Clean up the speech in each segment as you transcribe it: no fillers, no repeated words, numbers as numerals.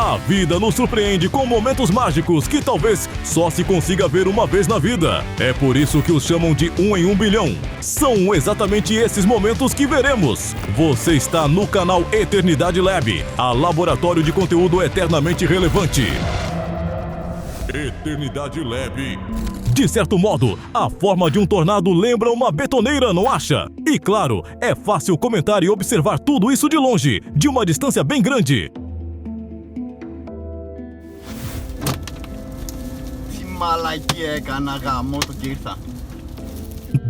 A vida nos surpreende com momentos mágicos que talvez só se consiga ver uma vez na vida. É por isso que os chamam de 1 em 1 bilhão. São exatamente esses momentos que veremos. Você está no canal Eternidade Lab, a laboratório de conteúdo eternamente relevante. Eternidade Lab. De certo modo, a forma de um tornado lembra uma betoneira, não acha? E claro, é fácil comentar e observar tudo isso de longe, de uma distância bem grande.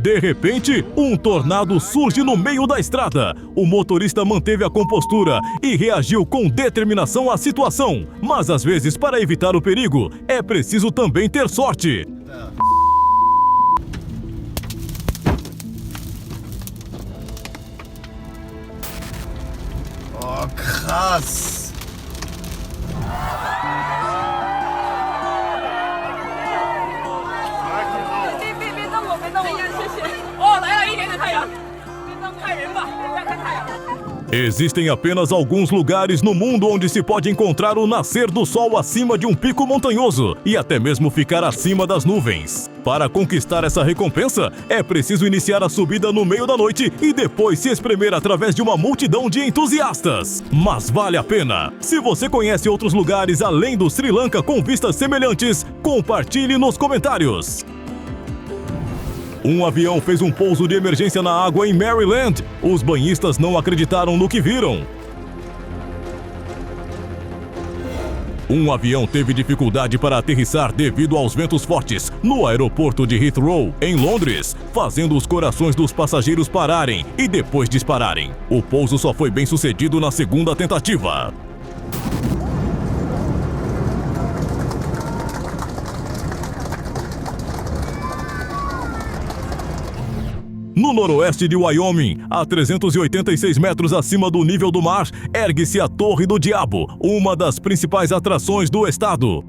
De repente, um tornado surge no meio da estrada. O motorista manteve a compostura e reagiu com determinação à situação. Mas às vezes, para evitar o perigo, é preciso também ter sorte. Oh, krass! Existem apenas alguns lugares no mundo onde se pode encontrar o nascer do sol acima de um pico montanhoso e até mesmo ficar acima das nuvens. Para conquistar essa recompensa, é preciso iniciar a subida no meio da noite e depois se espremer através de uma multidão de entusiastas. Mas vale a pena! Se você conhece outros lugares além do Sri Lanka com vistas semelhantes, compartilhe nos comentários. Um avião fez um pouso de emergência na água em Maryland. Os banhistas não acreditaram no que viram. Um avião teve dificuldade para aterrissar devido aos ventos fortes no aeroporto de Heathrow, em Londres, fazendo os corações dos passageiros pararem e depois dispararem. O pouso só foi bem sucedido na segunda tentativa. No noroeste de Wyoming, a 386 metros acima do nível do mar, ergue-se a Torre do Diabo, uma das principais atrações do estado.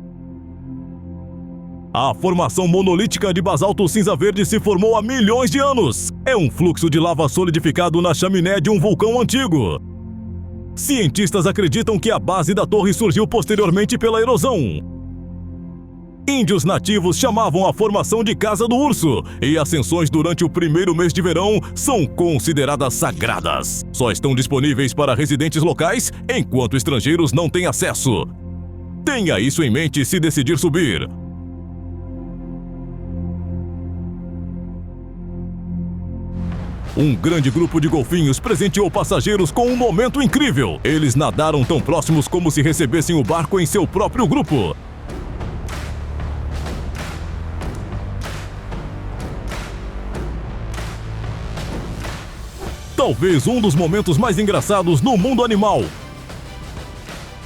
A formação monolítica de basalto cinza-verde se formou há milhões de anos. É um fluxo de lava solidificado na chaminé de um vulcão antigo. Cientistas acreditam que a base da torre surgiu posteriormente pela erosão. Índios nativos chamavam a formação de Casa do Urso, e ascensões durante o primeiro mês de verão são consideradas sagradas. Só estão disponíveis para residentes locais, enquanto estrangeiros não têm acesso. Tenha isso em mente se decidir subir. Um grande grupo de golfinhos presenteou passageiros com um momento incrível. Eles nadaram tão próximos como se recebessem o barco em seu próprio grupo. Talvez um dos momentos mais engraçados no mundo animal.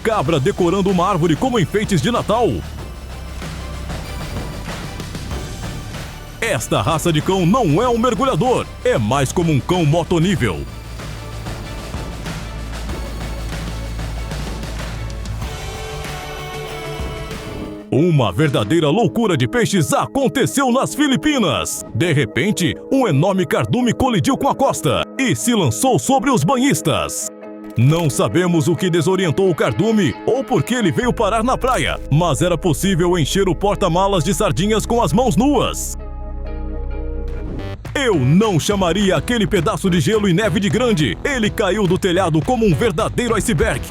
Cabra decorando uma árvore como enfeites de Natal. Esta raça de cão não é um mergulhador, é mais como um cão motonível. Uma verdadeira loucura de peixes aconteceu nas Filipinas. De repente, um enorme cardume colidiu com a costa e se lançou sobre os banhistas. Não sabemos o que desorientou o cardume ou por que ele veio parar na praia, mas era possível encher o porta-malas de sardinhas com as mãos nuas. Eu não chamaria aquele pedaço de gelo e neve de grande. Ele caiu do telhado como um verdadeiro iceberg.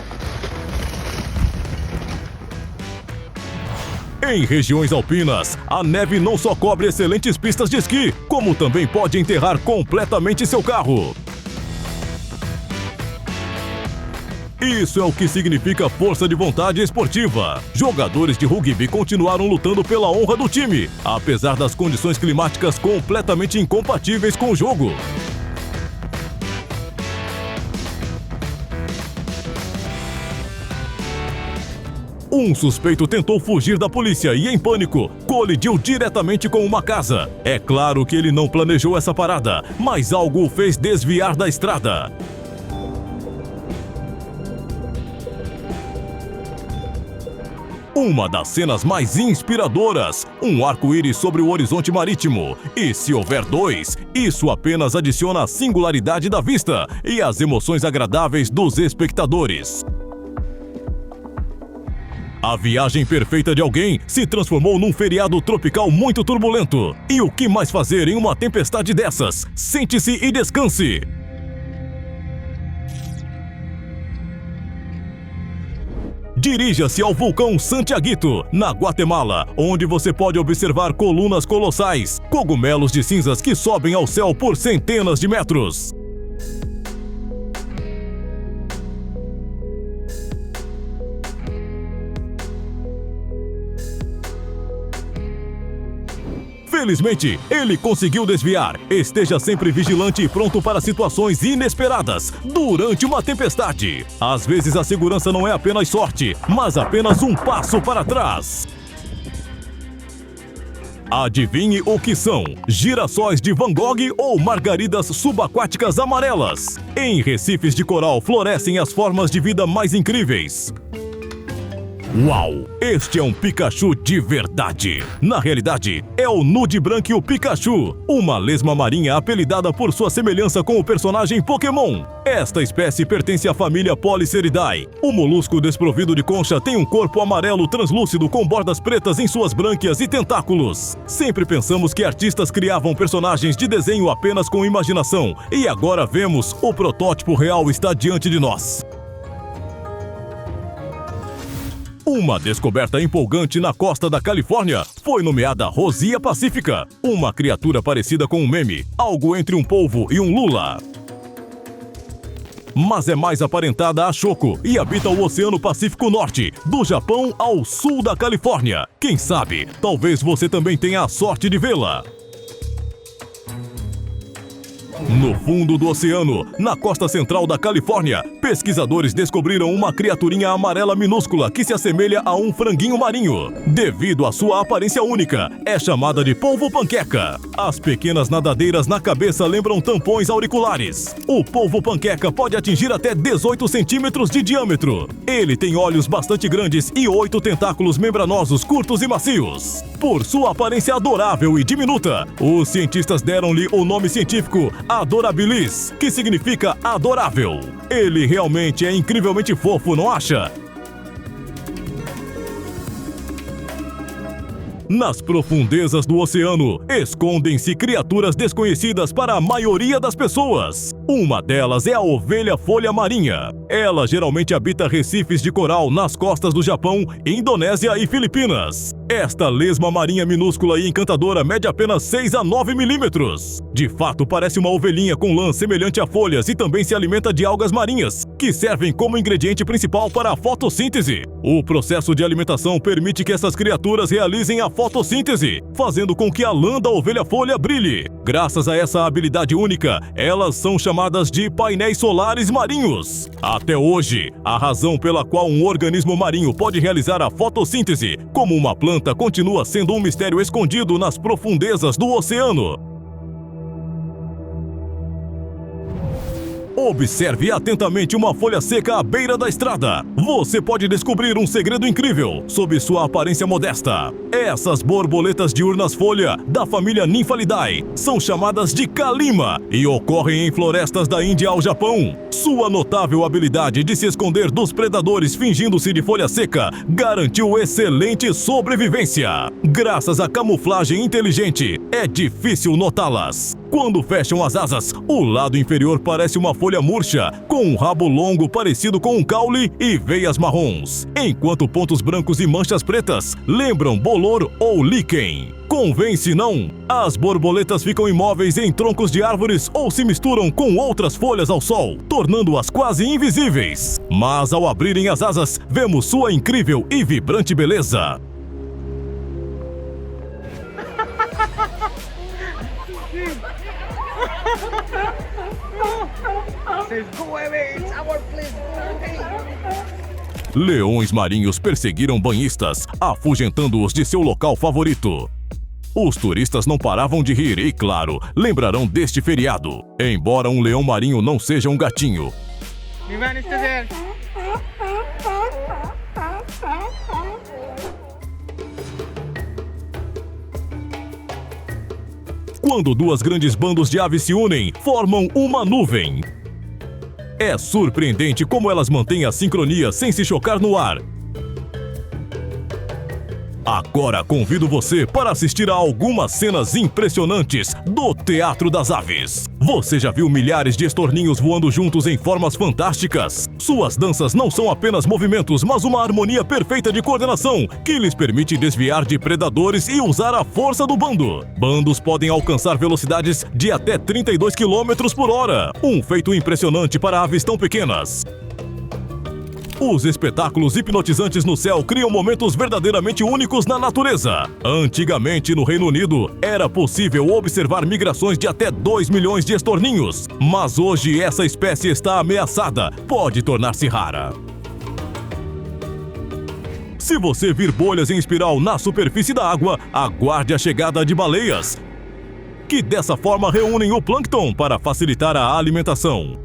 Em regiões alpinas, a neve não só cobre excelentes pistas de esqui, como também pode enterrar completamente seu carro. Isso é o que significa força de vontade esportiva. Jogadores de rugby continuaram lutando pela honra do time, apesar das condições climáticas completamente incompatíveis com o jogo. Um suspeito tentou fugir da polícia e, em pânico, colidiu diretamente com uma casa. É claro que ele não planejou essa parada, mas algo o fez desviar da estrada. Uma das cenas mais inspiradoras, um arco-íris sobre o horizonte marítimo. E se houver dois, isso apenas adiciona a singularidade da vista e as emoções agradáveis dos espectadores. A viagem perfeita de alguém se transformou num feriado tropical muito turbulento. E o que mais fazer em uma tempestade dessas? Sente-se e descanse! Dirija-se ao vulcão Santiaguito, na Guatemala, onde você pode observar colunas colossais, cogumelos de cinzas que sobem ao céu por centenas de metros. Felizmente, ele conseguiu desviar. Esteja sempre vigilante e pronto para situações inesperadas durante uma tempestade. Às vezes a segurança não é apenas sorte, mas apenas um passo para trás. Adivinhe o que são: girassóis de Van Gogh ou margaridas subaquáticas amarelas? Em recifes de coral florescem as formas de vida mais incríveis. Uau! Este é um Pikachu de verdade. Na realidade, é o Nudibranquio Pikachu, uma lesma marinha apelidada por sua semelhança com o personagem Pokémon. Esta espécie pertence à família Polyceridae. O molusco desprovido de concha tem um corpo amarelo translúcido com bordas pretas em suas brânquias e tentáculos. Sempre pensamos que artistas criavam personagens de desenho apenas com imaginação, e agora vemos, o protótipo real está diante de nós. Uma descoberta empolgante na costa da Califórnia foi nomeada Rosia Pacifica, uma criatura parecida com um meme, algo entre um polvo e um lula. Mas é mais aparentada a Choco e habita o Oceano Pacífico Norte, do Japão ao sul da Califórnia. Quem sabe, talvez você também tenha a sorte de vê-la. No fundo do oceano, na costa central da Califórnia, pesquisadores descobriram uma criaturinha amarela minúscula que se assemelha a um franguinho marinho. Devido à sua aparência única, é chamada de polvo-panqueca. As pequenas nadadeiras na cabeça lembram tampões auriculares. O polvo-panqueca pode atingir até 18 centímetros de diâmetro. Ele tem olhos bastante grandes e 8 tentáculos membranosos curtos e macios. Por sua aparência adorável e diminuta, os cientistas deram-lhe o nome científico Adorabilis, que significa adorável. Ele realmente é incrivelmente fofo, não acha? Nas profundezas do oceano, escondem-se criaturas desconhecidas para a maioria das pessoas. Uma delas é a ovelha-folha marinha. Ela geralmente habita recifes de coral nas costas do Japão, Indonésia e Filipinas. Esta lesma marinha minúscula e encantadora mede apenas 6 a 9 milímetros. De fato, parece uma ovelhinha com lã semelhante a folhas e também se alimenta de algas marinhas, que servem como ingrediente principal para a fotossíntese. O processo de alimentação permite que essas criaturas realizem a fotossíntese, fazendo com que a lã da ovelha-folha brilhe. Graças a essa habilidade única, elas são chamadas de painéis solares marinhos. Até hoje, a razão pela qual um organismo marinho pode realizar a fotossíntese como uma planta continua sendo um mistério escondido nas profundezas do oceano. Observe atentamente uma folha seca à beira da estrada. Você pode descobrir um segredo incrível sob sua aparência modesta. Essas borboletas diurnas folha da família Nymphalidae são chamadas de Kalima e ocorrem em florestas da Índia ao Japão. Sua notável habilidade de se esconder dos predadores fingindo-se de folha seca garantiu excelente sobrevivência. Graças à camuflagem inteligente, é difícil notá-las. Quando fecham as asas, o lado inferior parece uma folha murcha, com um rabo longo parecido com um caule e veias marrons, enquanto pontos brancos e manchas pretas lembram bolor ou líquen. Convence, não? As borboletas ficam imóveis em troncos de árvores ou se misturam com outras folhas ao sol, tornando-as quase invisíveis. Mas ao abrirem as asas, vemos sua incrível e vibrante beleza. Leões marinhos perseguiram banhistas, afugentando-os de seu local favorito. Os turistas não paravam de rir e, claro, lembrarão deste feriado. Embora um leão marinho não seja um gatinho. Quando duas grandes bandos de aves se unem, formam uma nuvem. É surpreendente como elas mantêm a sincronia sem se chocar no ar. Agora convido você para assistir a algumas cenas impressionantes do Teatro das Aves. Você já viu milhares de estorninhos voando juntos em formas fantásticas? Suas danças não são apenas movimentos, mas uma harmonia perfeita de coordenação que lhes permite desviar de predadores e usar a força do bando. Bandos podem alcançar velocidades de até 32 km por hora, um feito impressionante para aves tão pequenas. Os espetáculos hipnotizantes no céu criam momentos verdadeiramente únicos na natureza. Antigamente, no Reino Unido, era possível observar migrações de até 2 milhões de estorninhos. Mas hoje essa espécie está ameaçada, pode tornar-se rara. Se você vir bolhas em espiral na superfície da água, aguarde a chegada de baleias, que dessa forma reúnem o plâncton para facilitar a alimentação.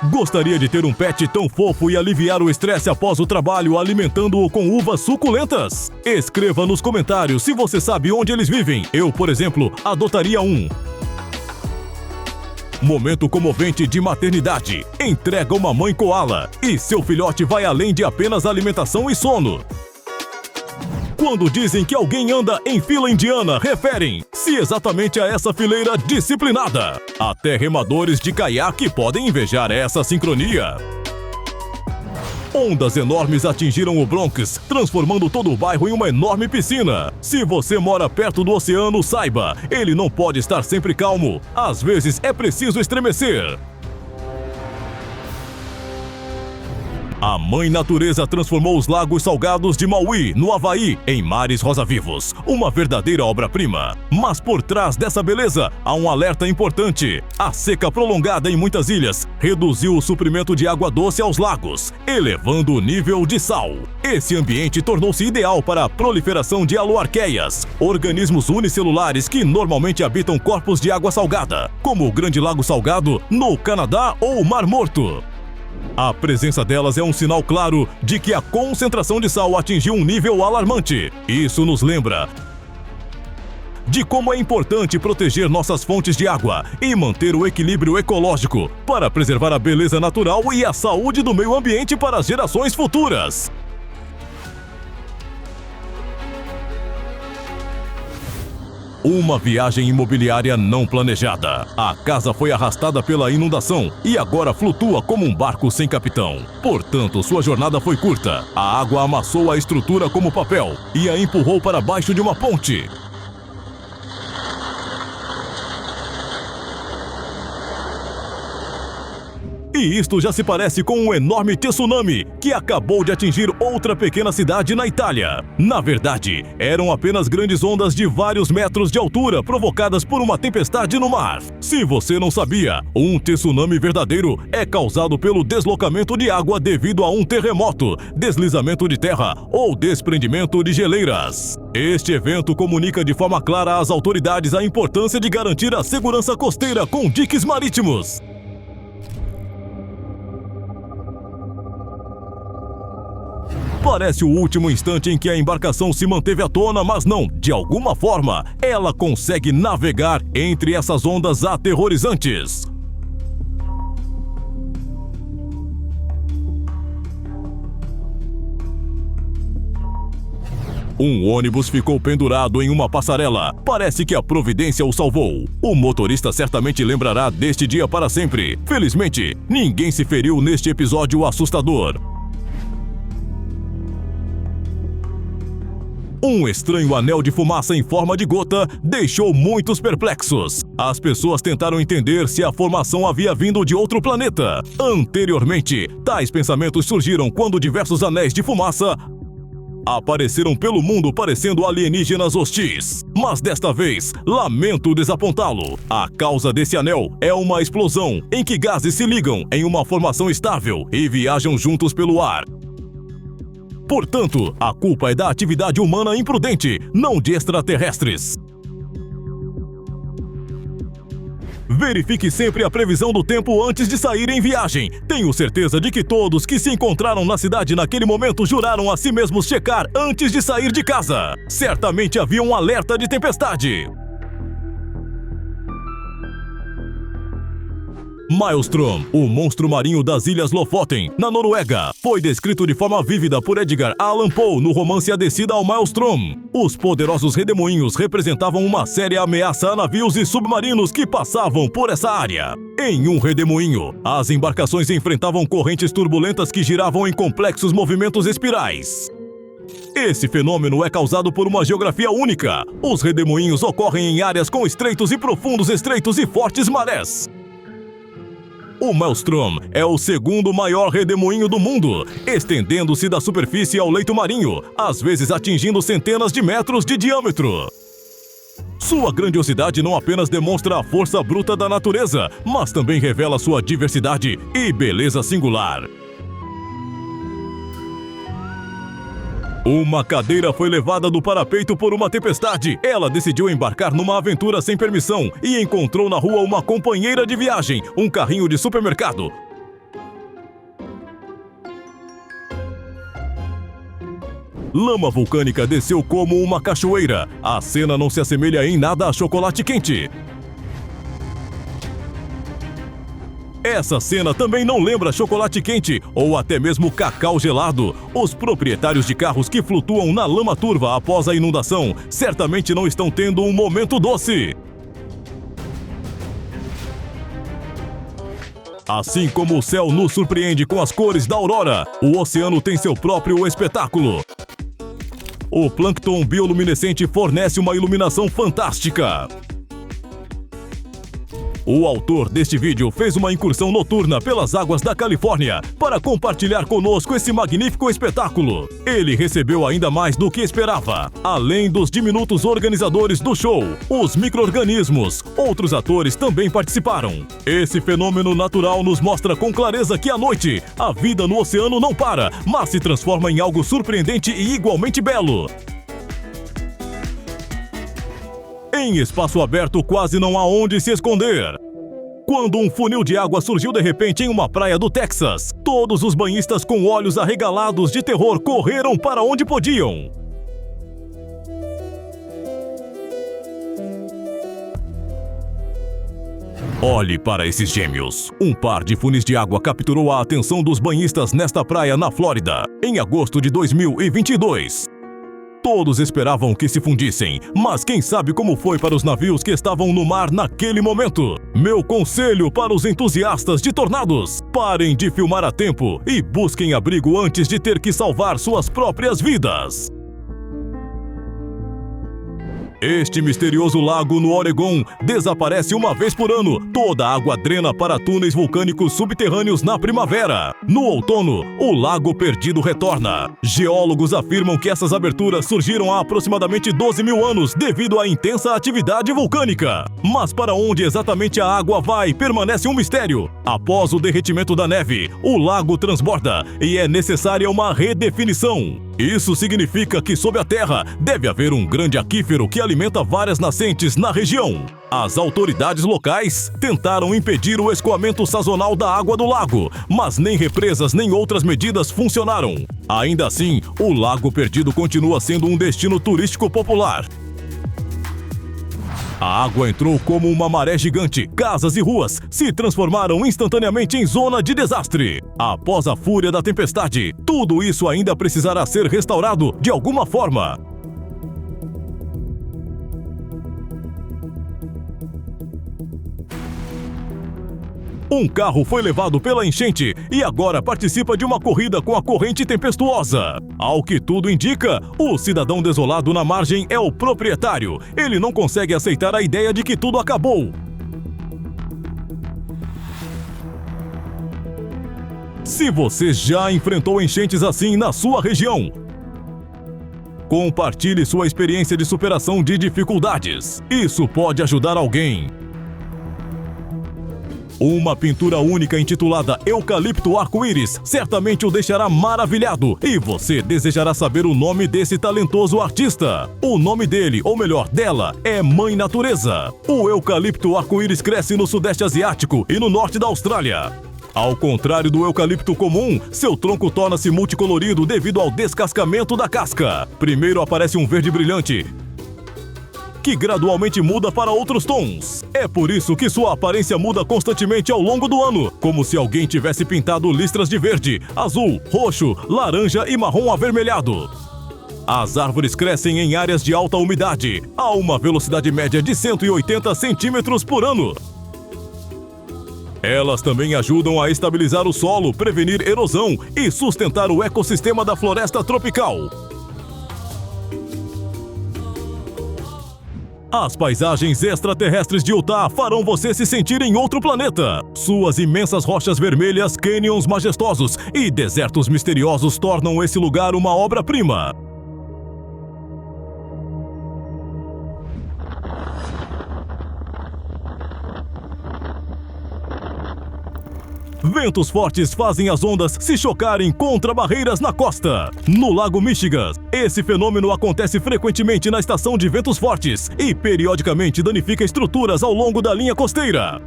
Gostaria de ter um pet tão fofo e aliviar o estresse após o trabalho alimentando-o com uvas suculentas? Escreva nos comentários se você sabe onde eles vivem. Eu, por exemplo, adotaria um. Momento comovente de maternidade. Entrega uma mãe koala e seu filhote vai além de apenas alimentação e sono. Quando dizem que alguém anda em fila indiana, referem-se exatamente a essa fileira disciplinada. Até remadores de caiaque podem invejar essa sincronia. Ondas enormes atingiram o Bronx, transformando todo o bairro em uma enorme piscina. Se você mora perto do oceano, saiba, ele não pode estar sempre calmo. Às vezes é preciso estremecer. A Mãe Natureza transformou os lagos salgados de Maui, no Havaí, em mares rosa-vivos. Uma verdadeira obra-prima. Mas por trás dessa beleza, há um alerta importante. A seca prolongada em muitas ilhas reduziu o suprimento de água doce aos lagos, elevando o nível de sal. Esse ambiente tornou-se ideal para a proliferação de aloarqueias, organismos unicelulares que normalmente habitam corpos de água salgada, como o Grande Lago Salgado, no Canadá ou o Mar Morto. A presença delas é um sinal claro de que a concentração de sal atingiu um nível alarmante. Isso nos lembra de como é importante proteger nossas fontes de água e manter o equilíbrio ecológico para preservar a beleza natural e a saúde do meio ambiente para as gerações futuras. Uma viagem imobiliária não planejada. A casa foi arrastada pela inundação e agora flutua como um barco sem capitão. Portanto, sua jornada foi curta. A água amassou a estrutura como papel e a empurrou para baixo de uma ponte. E isto já se parece com um enorme tsunami que acabou de atingir outra pequena cidade na Itália. Na verdade, eram apenas grandes ondas de vários metros de altura provocadas por uma tempestade no mar. Se você não sabia, um tsunami verdadeiro é causado pelo deslocamento de água devido a um terremoto, deslizamento de terra ou desprendimento de geleiras. Este evento comunica de forma clara às autoridades a importância de garantir a segurança costeira com diques marítimos. Parece o último instante em que a embarcação se manteve à tona, mas não, de alguma forma, ela consegue navegar entre essas ondas aterrorizantes. Um ônibus ficou pendurado em uma passarela. Parece que a providência o salvou. O motorista certamente lembrará deste dia para sempre. Felizmente, ninguém se feriu neste episódio assustador. Um estranho anel de fumaça em forma de gota deixou muitos perplexos. As pessoas tentaram entender se a formação havia vindo de outro planeta. Anteriormente, tais pensamentos surgiram quando diversos anéis de fumaça apareceram pelo mundo parecendo alienígenas hostis. Mas desta vez, lamento desapontá-lo. A causa desse anel é uma explosão em que gases se ligam em uma formação estável e viajam juntos pelo ar. Portanto, a culpa é da atividade humana imprudente, não de extraterrestres. Verifique sempre a previsão do tempo antes de sair em viagem. Tenho certeza de que todos que se encontraram na cidade naquele momento juraram a si mesmos checar antes de sair de casa. Certamente havia um alerta de tempestade. Maelstrom, o monstro marinho das Ilhas Lofoten, na Noruega, foi descrito de forma vívida por Edgar Allan Poe no romance A Descida ao Maelstrom. Os poderosos redemoinhos representavam uma séria ameaça a navios e submarinos que passavam por essa área. Em um redemoinho, as embarcações enfrentavam correntes turbulentas que giravam em complexos movimentos espirais. Esse fenômeno é causado por uma geografia única. Os redemoinhos ocorrem em áreas com estreitos e profundos estreitos e fortes marés. O Maelstrom é o segundo maior redemoinho do mundo, estendendo-se da superfície ao leito marinho, às vezes atingindo centenas de metros de diâmetro. Sua grandiosidade não apenas demonstra a força bruta da natureza, mas também revela sua diversidade e beleza singular. Uma cadeira foi levada do parapeito por uma tempestade. Ela decidiu embarcar numa aventura sem permissão e encontrou na rua uma companheira de viagem, um carrinho de supermercado. Lama vulcânica desceu como uma cachoeira. A cena não se assemelha em nada a chocolate quente. Essa cena também não lembra chocolate quente ou até mesmo cacau gelado. Os proprietários de carros que flutuam na lama turva após a inundação certamente não estão tendo um momento doce. Assim como o céu nos surpreende com as cores da aurora, o oceano tem seu próprio espetáculo. O plâncton bioluminescente fornece uma iluminação fantástica. O autor deste vídeo fez uma incursão noturna pelas águas da Califórnia para compartilhar conosco esse magnífico espetáculo. Ele recebeu ainda mais do que esperava. Além dos diminutos organizadores do show, os micro-organismos, outros atores também participaram. Esse fenômeno natural nos mostra com clareza que à noite, a vida no oceano não para, mas se transforma em algo surpreendente e igualmente belo. Em espaço aberto quase não há onde se esconder. Quando um funil de água surgiu de repente em uma praia do Texas, todos os banhistas com olhos arregalados de terror correram para onde podiam. Olhe para esses gêmeos. Um par de funis de água capturou a atenção dos banhistas nesta praia na Flórida, em agosto de 2022. Todos esperavam que se fundissem, mas quem sabe como foi para os navios que estavam no mar naquele momento? Meu conselho para os entusiastas de tornados: parem de filmar a tempo e busquem abrigo antes de ter que salvar suas próprias vidas. Este misterioso lago no Oregon desaparece uma vez por ano. Toda a água drena para túneis vulcânicos subterrâneos na primavera. No outono, o lago perdido retorna. Geólogos afirmam que essas aberturas surgiram há aproximadamente 12 mil anos devido à intensa atividade vulcânica. Mas para onde exatamente a água vai permanece um mistério. Após o derretimento da neve, o lago transborda e é necessária uma redefinição. Isso significa que sob a terra deve haver um grande aquífero que alimenta várias nascentes na região. As autoridades locais tentaram impedir o escoamento sazonal da água do lago, mas nem represas nem outras medidas funcionaram. Ainda assim, o Lago Perdido continua sendo um destino turístico popular. A água entrou como uma maré gigante. Casas e ruas se transformaram instantaneamente em zona de desastre. Após a fúria da tempestade, tudo isso ainda precisará ser restaurado de alguma forma. Um carro foi levado pela enchente e agora participa de uma corrida com a corrente tempestuosa. Ao que tudo indica, o cidadão desolado na margem é o proprietário. Ele não consegue aceitar a ideia de que tudo acabou. Se você já enfrentou enchentes assim na sua região, compartilhe sua experiência de superação de dificuldades. Isso pode ajudar alguém. Uma pintura única intitulada Eucalipto Arco-Íris certamente o deixará maravilhado e você desejará saber o nome desse talentoso artista. O nome dele, ou melhor, dela, é Mãe Natureza. O eucalipto arco-íris cresce no Sudeste Asiático e no Norte da Austrália. Ao contrário do eucalipto comum, seu tronco torna-se multicolorido devido ao descascamento da casca. Primeiro aparece um verde brilhante, que gradualmente muda para outros tons. É por isso que sua aparência muda constantemente ao longo do ano, como se alguém tivesse pintado listras de verde, azul, roxo, laranja e marrom avermelhado. As árvores crescem em áreas de alta umidade, a uma velocidade média de 180 centímetros por ano. Elas também ajudam a estabilizar o solo, prevenir erosão e sustentar o ecossistema da floresta tropical. As paisagens extraterrestres de Utah farão você se sentir em outro planeta. Suas imensas rochas vermelhas, cânions majestosos e desertos misteriosos tornam esse lugar uma obra-prima. Ventos fortes fazem as ondas se chocarem contra barreiras na costa. No Lago Michigan, esse fenômeno acontece frequentemente na estação de ventos fortes e periodicamente danifica estruturas ao longo da linha costeira.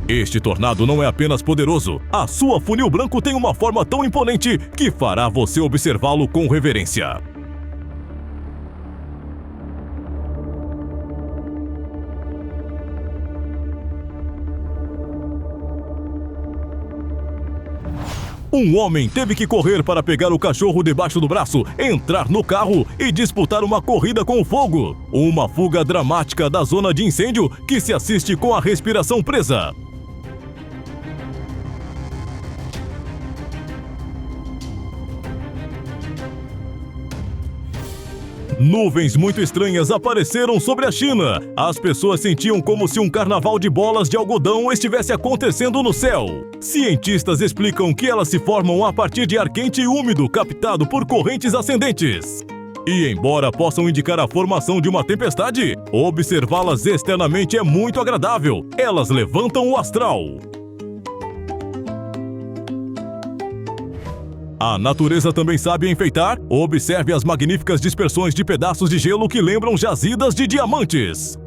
Este tornado não é apenas poderoso, a sua funil branco tem uma forma tão imponente que fará você observá-lo com reverência. Um homem teve que correr para pegar o cachorro debaixo do braço, entrar no carro e disputar uma corrida com o fogo. Uma fuga dramática da zona de incêndio que se assiste com a respiração presa. Nuvens muito estranhas apareceram sobre a China. As pessoas sentiam como se um carnaval de bolas de algodão estivesse acontecendo no céu. Cientistas explicam que elas se formam a partir de ar quente e úmido captado por correntes ascendentes. E embora possam indicar a formação de uma tempestade, observá-las externamente é muito agradável. Elas levantam o astral. A natureza também sabe enfeitar. Observe as magníficas dispersões de pedaços de gelo que lembram jazidas de diamantes.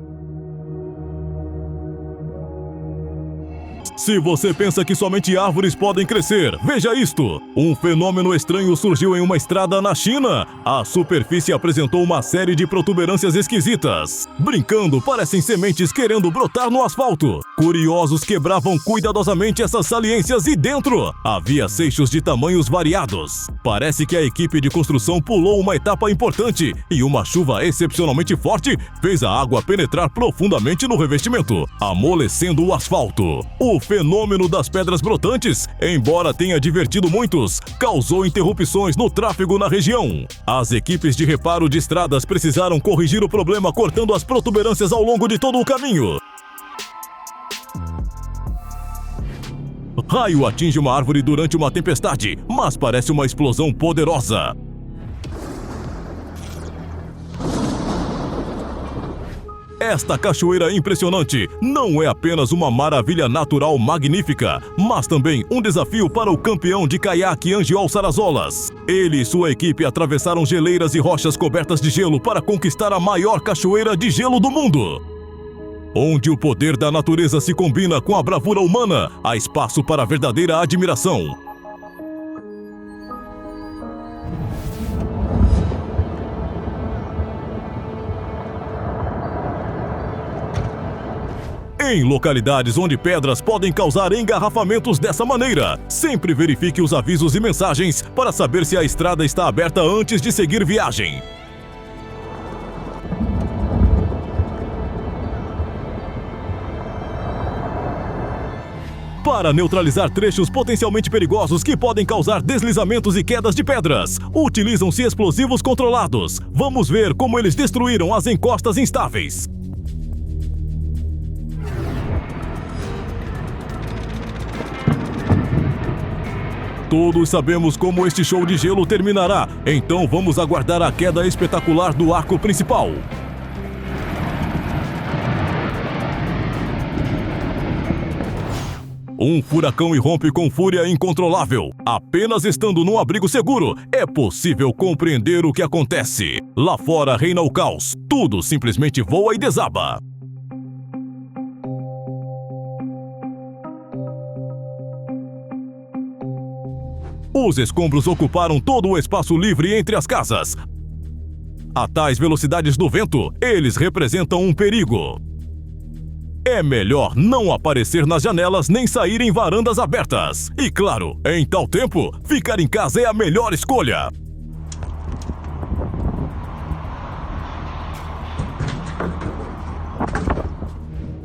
Se você pensa que somente árvores podem crescer, veja isto! Um fenômeno estranho surgiu em uma estrada na China. A superfície apresentou uma série de protuberâncias esquisitas. Brincando, parecem sementes querendo brotar no asfalto. Curiosos quebravam cuidadosamente essas saliências e dentro havia seixos de tamanhos variados. Parece que a equipe de construção pulou uma etapa importante e uma chuva excepcionalmente forte fez a água penetrar profundamente no revestimento, amolecendo o asfalto. O fenômeno das pedras brotantes, embora tenha divertido muitos, causou interrupções no tráfego na região. As equipes de reparo de estradas precisaram corrigir o problema cortando as protuberâncias ao longo de todo o caminho. Raio atinge uma árvore durante uma tempestade, mas parece uma explosão poderosa. Esta cachoeira impressionante não é apenas uma maravilha natural magnífica, mas também um desafio para o campeão de caiaque Angiol Sarazolas. Ele e sua equipe atravessaram geleiras e rochas cobertas de gelo para conquistar a maior cachoeira de gelo do mundo. Onde o poder da natureza se combina com a bravura humana, há espaço para a verdadeira admiração. Em localidades onde pedras podem causar engarrafamentos dessa maneira, sempre verifique os avisos e mensagens para saber se a estrada está aberta antes de seguir viagem. Para neutralizar trechos potencialmente perigosos que podem causar deslizamentos e quedas de pedras, utilizam-se explosivos controlados. Vamos ver como eles destruíram as encostas instáveis. Todos sabemos como este show de gelo terminará, então vamos aguardar a queda espetacular do arco principal. Um furacão irrompe com fúria incontrolável. Apenas estando num abrigo seguro, é possível compreender o que acontece. Lá fora reina o caos. Tudo simplesmente voa e desaba. Os escombros ocuparam todo o espaço livre entre as casas. A tais velocidades do vento, eles representam um perigo. É melhor não aparecer nas janelas nem sair em varandas abertas. E claro, em tal tempo, ficar em casa é a melhor escolha.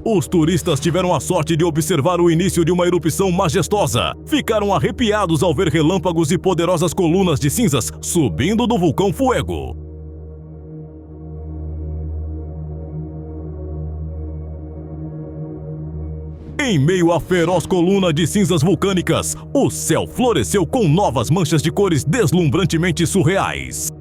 Os turistas tiveram a sorte de observar o início de uma erupção majestosa. Ficaram arrepiados ao ver relâmpagos e poderosas colunas de cinzas subindo do vulcão Fuego. Em meio à feroz coluna de cinzas vulcânicas, o céu floresceu com novas manchas de cores deslumbrantemente surreais.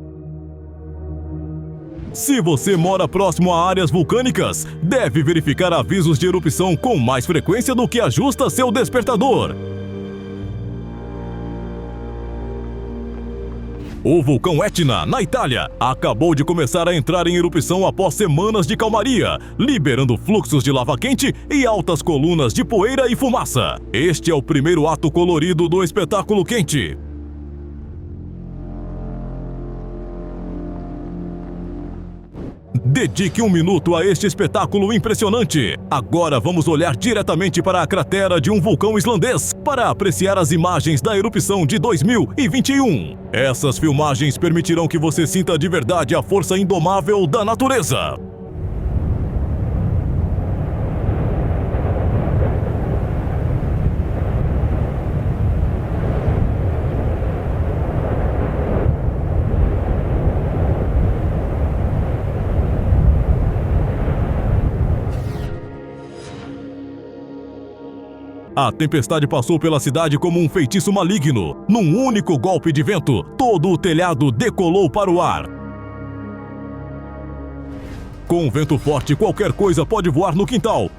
Se você mora próximo a áreas vulcânicas, deve verificar avisos de erupção com mais frequência do que ajusta seu despertador. O vulcão Etna, na Itália, acabou de começar a entrar em erupção após semanas de calmaria, liberando fluxos de lava quente e altas colunas de poeira e fumaça. Este é o primeiro ato colorido do espetáculo quente. Dedique um minuto a este espetáculo impressionante. Agora vamos olhar diretamente para a cratera de um vulcão islandês para apreciar as imagens da erupção de 2021. Essas filmagens permitirão que você sinta de verdade a força indomável da natureza. A tempestade passou pela cidade como um feitiço maligno. Num único golpe de vento, todo o telhado decolou para o ar. Com vento forte, qualquer coisa pode voar no quintal.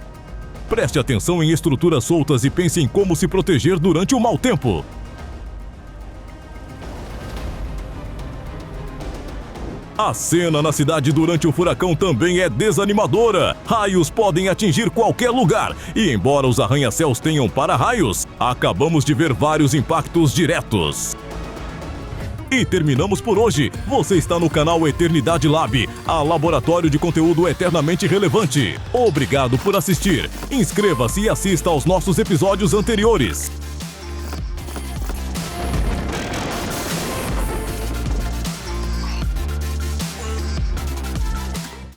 Preste atenção em estruturas soltas e pense em como se proteger durante o mau tempo. A cena na cidade durante o furacão também é desanimadora. Raios podem atingir qualquer lugar e, embora os arranha-céus tenham para-raios, acabamos de ver vários impactos diretos. E terminamos por hoje. Você está no canal Eternidade Lab, a laboratório de conteúdo eternamente relevante. Obrigado por assistir. Inscreva-se e assista aos nossos episódios anteriores.